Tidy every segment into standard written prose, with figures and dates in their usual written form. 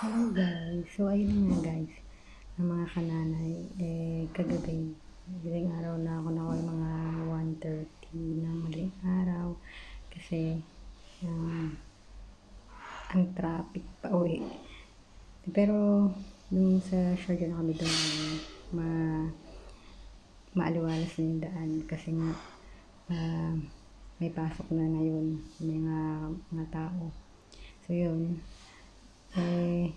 Hello guys, so ayun na nga guys, ang mga kananay, kagabi, madaling araw na ako na mga 1:30 na madaling araw, kasi ang traffic pa uwi. Pero, nung sa short na kami doon, maaliwalas na yung daan, kasi nga, may pasok na ngayon, may mga tao. So yun,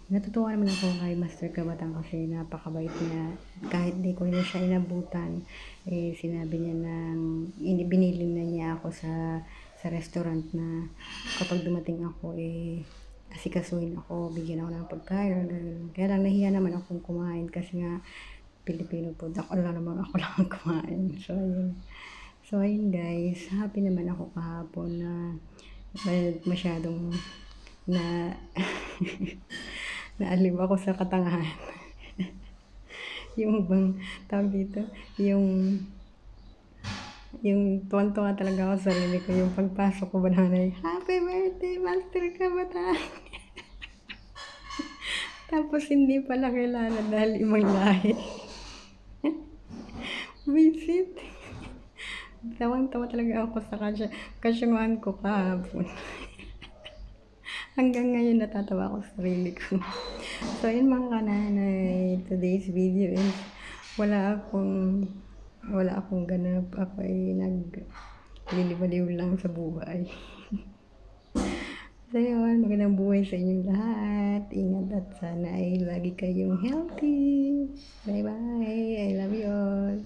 natutuwa naman ako kay Master Kabatang kasi napakabait niya. Kahit di ko na siya inabutan, sinabi niya na binili na niya ako sa restaurant na kapag dumating ako, asikasuhin ako, bigyan ako ng pagkain. Kaya lang nahiya naman akong kumain kasi nga Filipino food. Ako lang kumain. So ayun guys, happy naman ako kahapon na masyadong na naaliw ako sa katangahan. Yung bang tawag dito, yung tuwan-tuwa talaga ako sa sarili ko, yung pagpasok ko ba na happy birthday Master Kabatang. Tapos hindi pala kilala dahil ibang lahi. Visit. Tawang-tawa talaga ako sa kasyungan ko kahapon. Hanggang ngayon natatawa ako sa sarili ko. So yun mga kananay, today's video is wala akong ganap. Ako ay naglilibaliw lang sa buhay. So yun, magandang buhay sa inyong lahat. Ingat at sana ay lagi kayong healthy. Bye bye, I love you all.